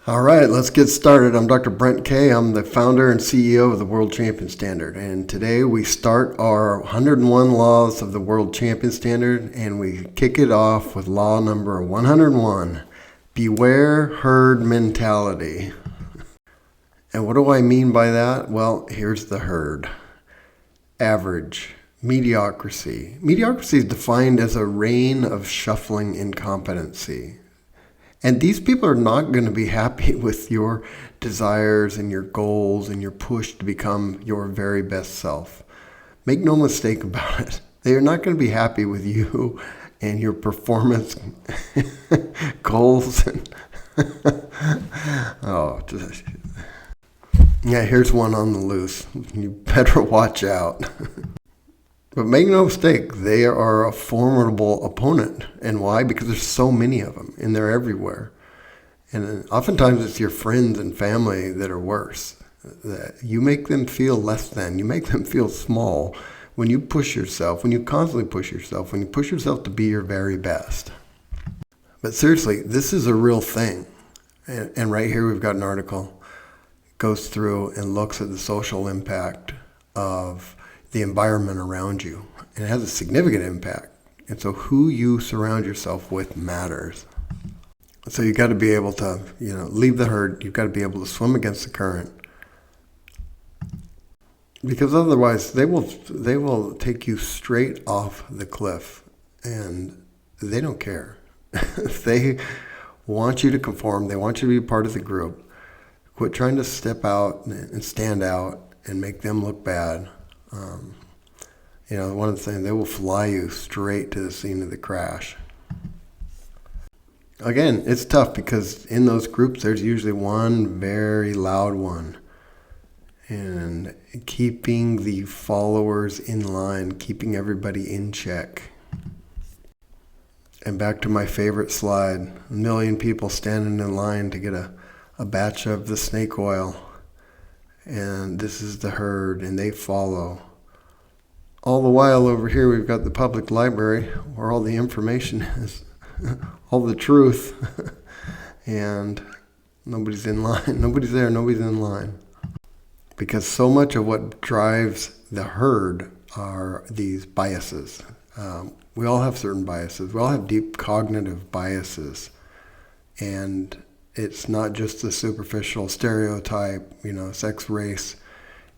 All right, let's get started. I'm Dr. Brent Kay. I'm the founder and CEO of the World Champion Standard. And today we start our 101 laws of the World Champion Standard, and we kick it off with law number 101, beware herd mentality. And what do I mean by that? Well, here's the herd. Average. Mediocrity. Mediocrity is defined as a reign of shuffling incompetency. And these people are not going to be happy with your desires and your goals and your push to become your very best self. Make no mistake about it. They are not going to be happy with you and your performance goals. Yeah, here's one on the loose. You better watch out. But make no mistake, they are a formidable opponent. And why? Because there's so many of them, and they're everywhere. And oftentimes it's your friends and family that are worse. That you make them feel less than. You make them feel small when you push yourself, when you constantly push yourself, when you push yourself to be your very best. But seriously, this is a real thing. And right here we've got an article. It goes through and looks at the social impact of the environment around you. And it has a significant impact. And so who you surround yourself with matters. So you got to be able to, leave the herd. You've got to be able to swim against the current. Because otherwise they will take you straight off the cliff, and they don't care. They want you to conform. They want you to be part of the group. Quit trying to step out and stand out and make them look bad. One of the things, they will fly you straight to the scene of the crash. Again, it's tough because in those groups, there's usually one very loud one. And keeping the followers in line, keeping everybody in check. And back to my favorite slide, 1 million people standing in line to get a batch of the snake oil. And this is the herd, and they follow. All the while over here, we've got the public library where all the information is, all the truth, and nobody's in line. Nobody's there. Nobody's in line. Because so much of what drives the herd are these biases. We all have certain biases. We all have deep cognitive biases. And it's not just the superficial stereotype, sex, race,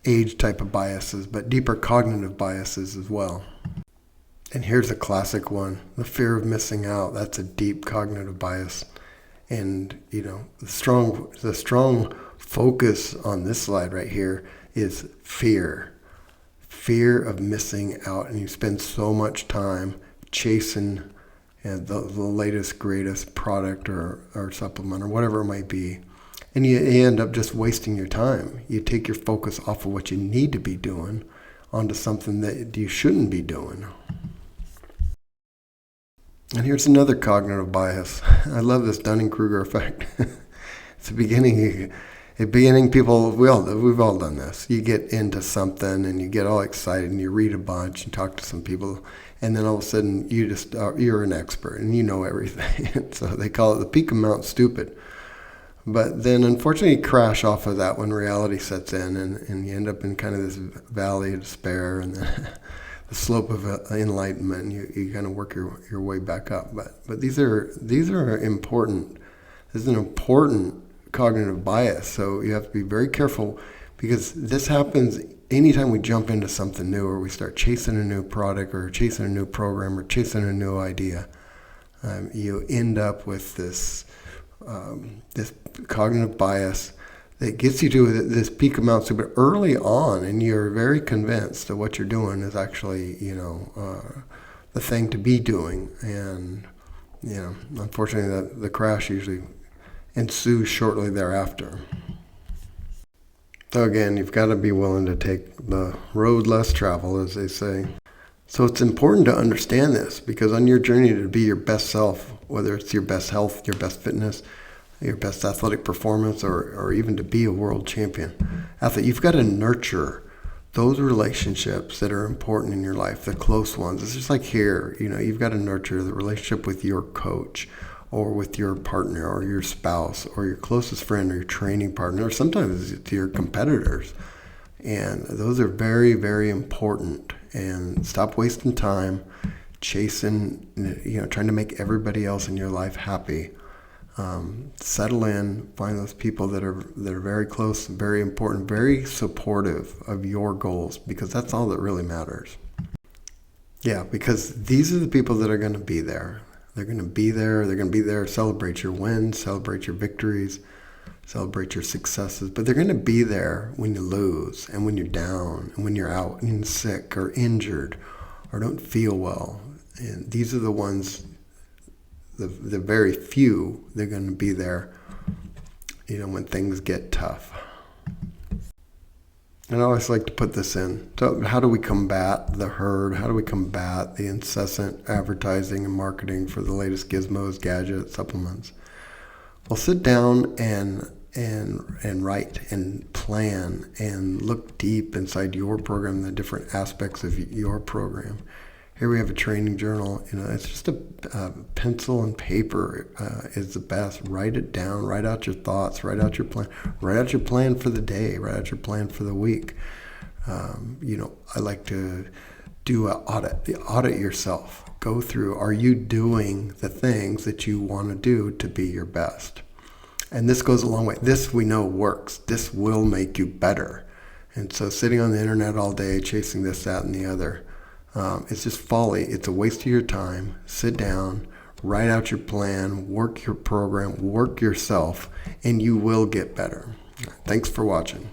age type of biases, but deeper cognitive biases as well. And here's a classic one, the fear of missing out. That's a deep cognitive bias. And, the strong focus on this slide right here is fear. Fear of missing out. And you spend so much time chasing the latest, greatest product or supplement or whatever it might be. And you end up just wasting your time. You take your focus off of what you need to be doing onto something that you shouldn't be doing. And here's another cognitive bias. I love this Dunning-Kruger effect. It's the beginning. At beginning, people, we've all done this. You get into something and you get all excited and you read a bunch and talk to some people, and then all of a sudden you're an expert and you know everything. So they call it the peak of Mount Stupid. But then unfortunately you crash off of that when reality sets in, and you end up in kind of this valley of despair and then the slope of enlightenment. You kind of work your way back up. But these are important. This is an important cognitive bias. So you have to be very careful, because this happens anytime we jump into something new, or we start chasing a new product or chasing a new program or chasing a new idea. You end up with this cognitive bias that gets you to this peak of Mount Stupid early on, and you're very convinced that what you're doing is actually, the thing to be doing. And, unfortunately, the crash usually ensues shortly thereafter. So again, you've got to be willing to take the road less traveled, as they say. So it's important to understand this, because on your journey to be your best self, whether it's your best health, your best fitness, your best athletic performance, or even to be a world champion athlete, you've got to nurture those relationships that are important in your life, the close ones. It's just like here, you've got to nurture the relationship with your coach, or with your partner or your spouse or your closest friend or your training partner, or sometimes it's your competitors. And those are very, very important. And stop wasting time chasing, trying to make everybody else in your life happy. Settle in, find those people that are very close, very important, very supportive of your goals, because that's all that really matters. Yeah, because these are the people that are going to be there. They're going to be there. They're going to be there. Celebrate your wins, celebrate your victories, celebrate your successes. But they're going to be there when you lose and when you're down and when you're out and sick or injured or don't feel well. And these are the ones, the very few, they're going to be there, when things get tough. And I always like to put this in. So how do we combat the herd? How do we combat the incessant advertising and marketing for the latest gizmos, gadgets, supplements? Well, sit down and write and plan and look deep inside your program, the different aspects of your program. Here we have a training journal. It's just a pencil and paper is the best. Write it down. Write out your thoughts. Write out your plan. Write out your plan for the day. Write out your plan for the week. I like to do an audit. Audit yourself. Go through. Are you doing the things that you want to do to be your best? And this goes a long way. This we know works. This will make you better. And so sitting on the internet all day, chasing this, that, and the other, it's just folly. It's a waste of your time. Sit down, write out your plan, work your program, work yourself, and you will get better. Thanks for watching.